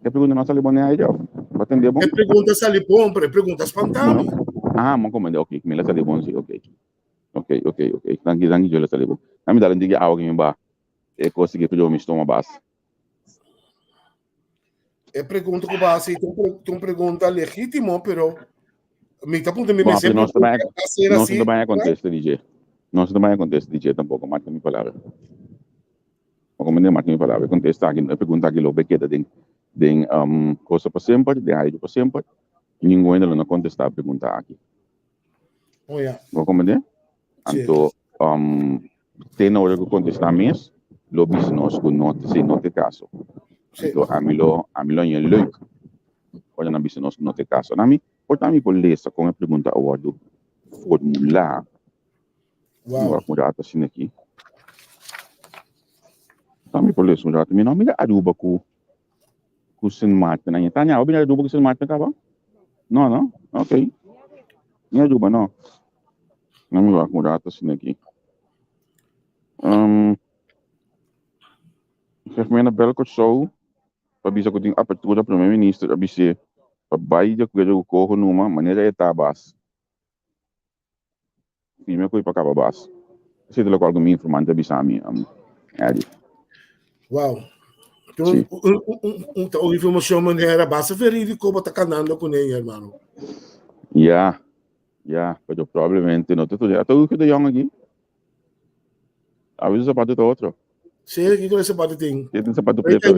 É pergunta nossa ali boné aí, já. Batendo bom. É pergunta se ali bom, é pergunta espontânea. Mas como é ok, me lá ali bom sim, ok. Danke, eu lá ali bom. Na me dá diga algo em ba. É conseguir que eu me estou uma base. É pergunta que você tem pergunta legítima, pero me está apontando me sempre. Não também acontece DJ. Não também acontece DJ tampouco, marca minha palavra. Como nem marca minha palavra, contesta aqui, pergunta aqui lo bequeda den coisa para sempre, de aí para sempre. Ninguém ainda não contesta a pergunta aqui. Oh yeah. Vou compreender? Então, tem na hora que contestar mesmo, lo business que não te caso. Então, a mim é leuk. Olha na business que não te caso. Na mim, portanto, por ler com a pergunta ao do formular. Vou mudar assim aqui. Também por ler isso, já também não me dá aduba com o Saint Martin. Não tanya, o bem aduba com o Saint Martin, tá bom? Não, ok. Não aduba não. Não me vou mudar assim aqui. Chefe na Belco Show, para bisa ko ting apertura primeiro-ministro, abise para baia que eu corro numa maneira etabas. Firme ko para cá bas. Se de local me informando abisa a mim, ali. Uau. Então, a informação maneira base verídico para estar canando com ele, irmão. Yeah, pero provavelmente não tudo. Até o que de young aqui. A vezes o sapato é outro. Sim, aqui com esse sapato tem. Tem um sapato preto.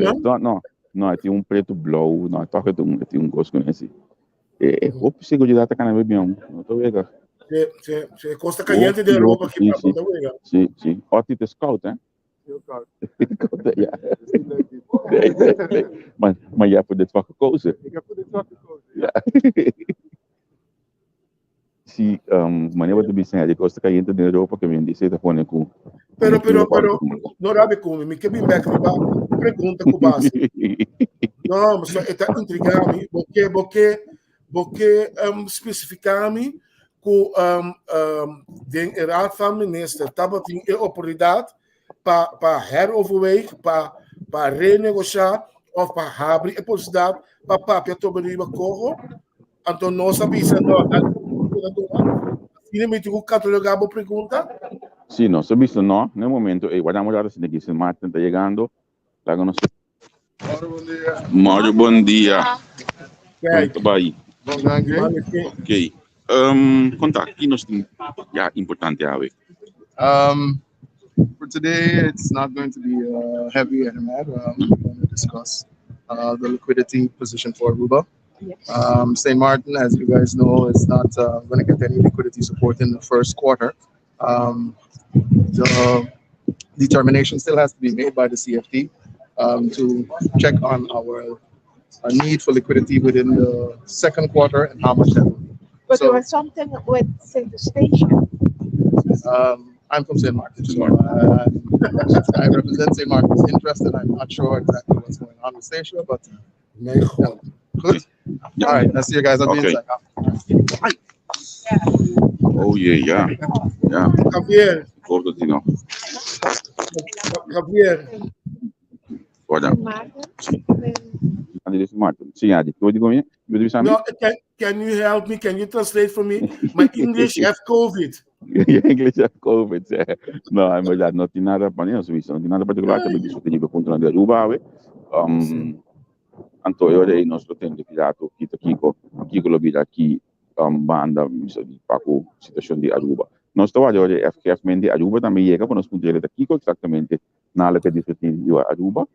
Não, tem um preto blue, não, toca tem um gosto com esse. É roupa seguridade tá canal bem, não tô vendo. Sim, costa caliente de Europa aqui para poder ver. Sim. Ótimo de scout, hein? Mas já pode trocar coisa. Se maneira de bisenha de costa caliente de Europa que vem de certa forma com. Pero não sabe como me que bem back pergunta com base. Não, mas está intrigado porque especificamente com den raad van minister estava tem oportunidade para heroverwegen, para renegociar ou para abrir a possibilidade para papel tobriba corro. Então nós sabemos se me digo catalogar a pergunta. Sim, não, sabes não, no momento, guardamos a assim aqui, se Martin está chegando, lá que nós. Mário, bom dia. Tudo bem? Ok. Conta aqui nós temos importante a ver. For today, it's not going to be heavy and mad. We're going to discuss the liquidity position for Aruba. St. Martin, as you guys know, is not going to get any liquidity support in the first quarter. The determination still has to be made by the CFT to check on our need for liquidity within the second quarter and how much that will be. But there was something with St. Eustatius. I'm from St. Martin, so I represent St. Martin's interest, and I'm not sure exactly what's going on with Stacia, but Yeah. All right, let's see you guys. I'll be Okay. inside. Oh yeah. Javier, Ricordo di no. Javier, Guarda. Andiamo su Martin. Sì, Adi, tu dico me? Tu devi sapere? no, can you help me? Can you translate for me? My English have COVID. English have COVID. No, in verdad, non ti nada para non suizo, non ti nada particolare perché discutere di punto di Aruba, anto io dei nostro tempo pirato Kiko lo vira chi banda di Paco situazione di Aruba. Nostro valore è effettivamente Aruba também chega para nós puntuare da Kiko exatamente nada que discutir di Aruba.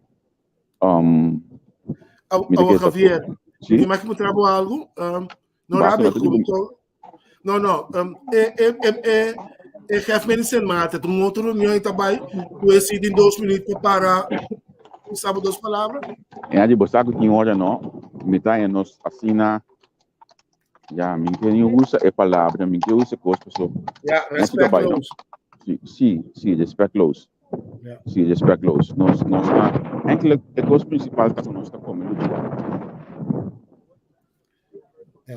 Javier, Sim. me mais que trabalho algo, não Basta, rabe basta, digo. culto. Não, chefe medicina mata, um outro reunião e também, tu decide em 2 minutos para sabe 2 palavras? E aí, você sabe que hora não, metade nós assina, já, me que usa a palavra, me que usa coisa, so. Yeah, respect those. Sim, respect-los. Yeah. Sim, respect-los. Nós, eigenlijk, a coisa principal que nós está comendo,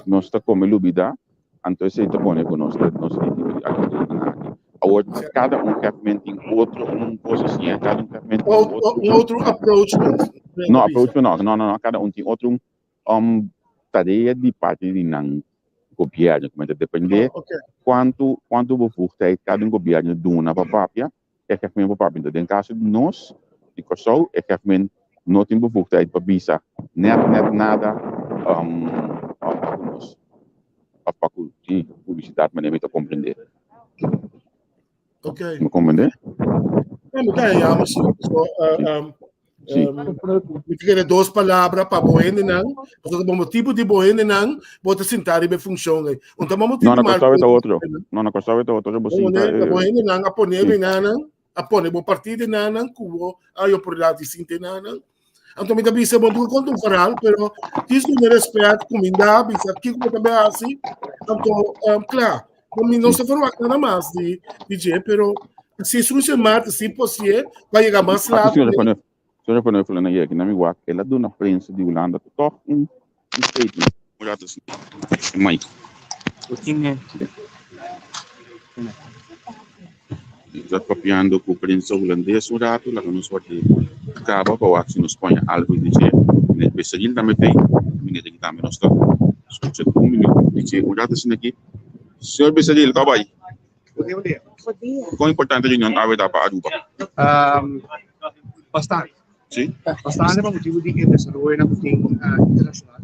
nós está comendo bebida, então esse está bom com nós agora cada realmente tem outro coisa assim, cada realmente outro approach. Não, approach não, cada tem outro tarefa de parte de não governo, como depende quanto bevoegdheid cada governo dona para papia, é realmente para papia. Então, em caso de nós, de Kosovo, é realmente não tem bevoegdheid para visa, net nada a faculdade publicidade, mas nem me compreender. Ok. Me compreender? Me quer 2 palavras para boende não, porque o tipo de boende não, bota sentar e be funciona. Então vamos ter não, na Kosovo é outro. Não, na Kosovo é outro, você tá boende não, a poner não, a poner bo partida não, cubo, aí o problema de sinte não. Então me dá bisa bom do conto faral, pero isso me respeito comida, bisa aqui como também assim. Então, claro, não se for nada mais de DJ, pero se isso se mata, se possível, vai chegar mais lá. Senhora Pano falando aí que na minha guarda, ela deu na prensa de Holanda, toch statement. Olha assim, Mike. Já papiando com a prensa holandesa, o rato, lá no sorte acaba para o axi nos põe algo de dizer, né? Pessoal também tem, menina que também nós está, escuta minuto, dizer o rato assim aqui, senhor Pessoal, tá bem? Bom dia. Quão importante a união da para Aruba? Bastante. Sim. Bastante para motivo de desenvolver na internacional.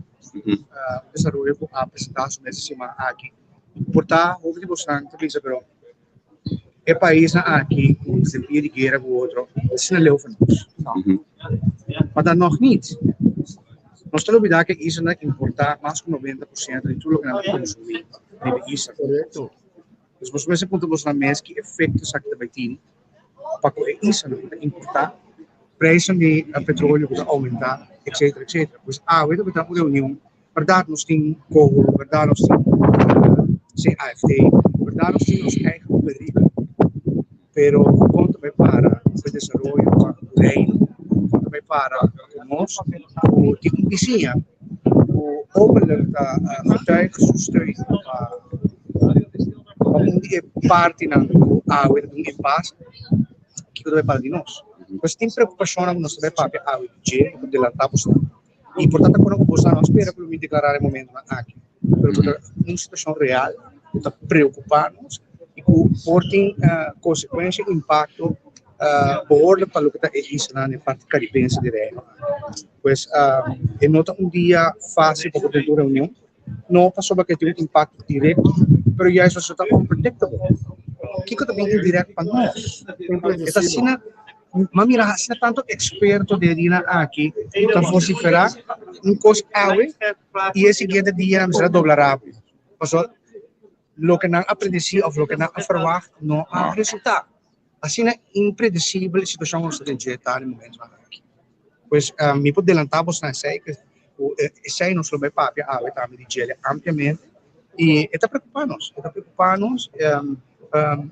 Desenvolver com a apresentação nesse cima aqui. Portanto, houve bastante, pero é país aqui com desafio de guerra com o outro, isso não leu para nós. Mas dan nog niet. Nós temos que olvidar que isso não importa mais que 90% de tudo que nós consumimos. Isso. Correto. Então, nós nesse ponto nós sabemos que efeitos que vai ter para que isso não importa. Preço de petróleo vai aumentar, etc. Pois weet que estamos reunião, verdade nós temos Google, verdade nós temos CAFD, verdade nós temos nosso eigen bedrijf. Pero quanto vai para o desenvolvimento para o reino, quanto vai para nós, o tipo de vizinha, o openlijk getuigensteun parte do água do impasse que vai para de nós. Mas tem preocupação na nossa parte a de adelantamos e portanto quando nós não espera para me declarar o momento aqui, uma situação real está preocupar-nos e que tem consequência impacto por para o que está existindo na parte caribense de reino. Pois nota dia fácil para a reunião, não passou para que tenha impacto direto, mas já isso está unpredictable. Que também é direto para nós. Esta cena mira, assim tanto experto de Dina aqui, então vociferar coisa ave e esse seguinte dia não será doblará. Então, lo que não aprendeu ou lo que não verwacht não há resultado. Assim é imprevisível a situação que nós estamos no momento aqui. Pois, me pode adelantar você sei que esse não só vai para a ave também de ampliamente e está preocupando-nos,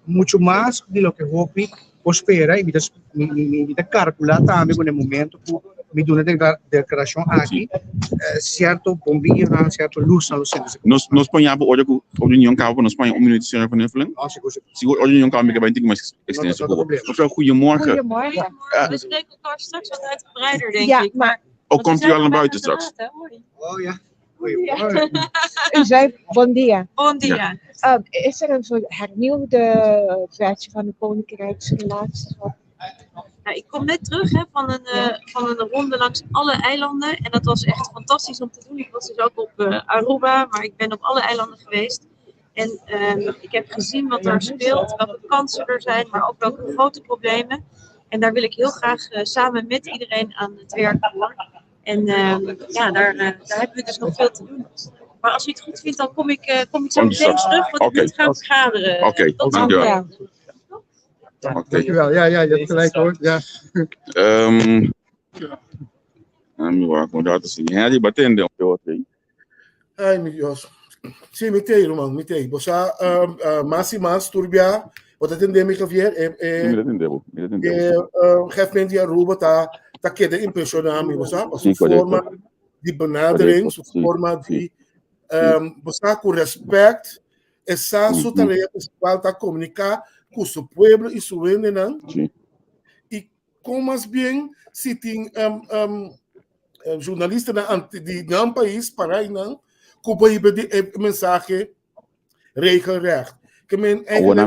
muito mais do que houve espera e me calcular também no momento que me doen uma declaração aqui, certo bombinho, certo luz na luz. Nós ponhamos hoje com a União Cabo, nós ponhamos minuto de senhora para não falar. Seguro, a União Cabo me vai ter mais extenso. Mevrouw, goedemorgen. Goedemorgen. We spreken elkaar straks wat uitgebreider, denk Ja, ik. maar Ook komt u al naar buiten straks? Oh ja. Goedemorgen. u zei bon dia. Bon dia. Is er een soort hernieuwde versie van de koninkrijksrelaties? Nou, ik kom net terug van een ronde langs alle eilanden. En dat was echt fantastisch om te doen. Ik was dus ook op Aruba, maar ik ben op alle eilanden geweest. En ik heb gezien wat er speelt, welke kansen er zijn, maar ook welke grote problemen. En daar wil ik heel graag samen met iedereen aan het werken. En daar hebben we dus nog veel te doen. Maar als u het goed vindt, dan kom ik zo meteen terug, want ik moet gaan vergaderen. Oké, Tot dankjewel. ziens. Dankjewel. Ja, je hebt gelijk hoor. Ja. Ai, meu Deus. Sim, me tem, irmão, me tem. Você, mais turbia, você atender me Javier, geef die Aruba, tá querendo impressionar me, você, a sua forma de benadering, sua forma de, você com respeito, essa sua tarefa principal tá comunicar com o seu povo e sua não. E como mais bem se tem jornalista de um país para aí não que de mensagem regelrecht. Que men eigenlijk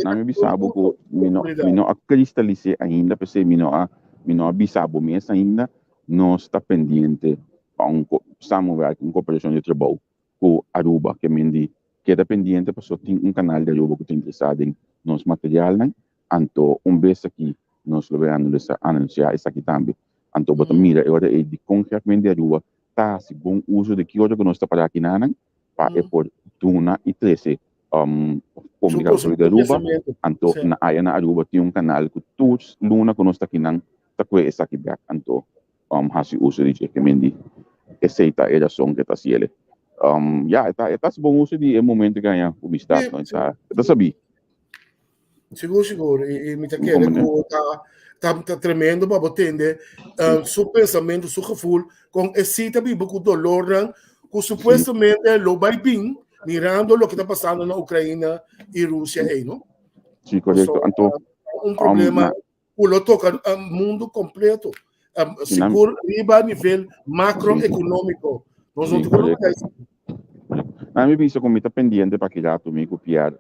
nami bisabo ko mino a cristalize ainda perché mino a bisabo mes ainda não está pendiente para samenwerking, cooperação de trabalho com Aruba que mendi queda pendiente para só tem canal de Aruba que está interessado em nos material né anto vez aqui nós lo vamos anunciar isso aqui também anto bota mira agora é de concretamente de Aruba tá se bom uso de que hoje que nós está para aqui nan para por tuna e 13 comunicação de Aruba anto na área na Aruba tem canal que todos luna que nós está aqui nan tá com essa aqui back anto hasi uso de que mendi aceita a som que está ciele tá se bom uso de momento ganha o mistake não tá sabe seguro e me tá querendo tá tremendo para entender seu pensamento, seu gevoel com esse também com dolor que supostamente lo vai bem mirando o que está passando na Ucrânia e Rússia aí, não? Sim, correto. Problema que lo toca o mundo completo, seguro a nível macroeconômico. Nós não temos Na minha visão, como está pendente para que já tu me copiar,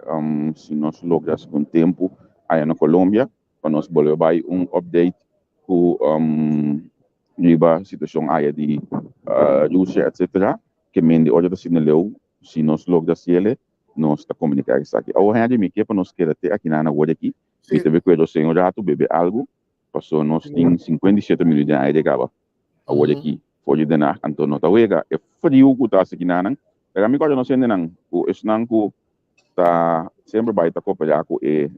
se nós logramos com tempo aí na Colômbia, para nós voltar update com a situação aí de Rússia, etc. Que mende hoje da sinaleu, se nós logramos ele, nós está comunicando isso aqui. Agora a gente para nós querer ter aqui na hora aqui, se teve que o senhor já tu bebe algo, passou nós tem 57 minutos de aí de gaba. Agora aqui, foi de nada, então não tá wega, é frio que tá aqui na nan. Pero mi coisa não sendo não, o esnanco tá sempre vai estar cooperar com o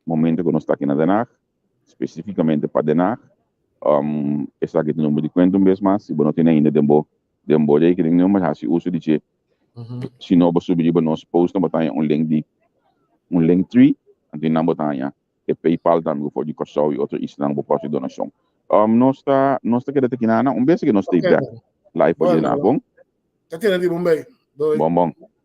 momento que nós está aqui na Denag, especificamente para Denag, essa aqui tem número de quanto mesmo, se não tem ainda dembo aí que tem número, mas se uso de que se não você subir para nós post não botar um link 3, então não botar é PayPal também for de cachorro e outro isso não pode donação. Nós está querendo aqui na vez que nós tem live para Denag, bom? Tá tendo de Bombay. Bom.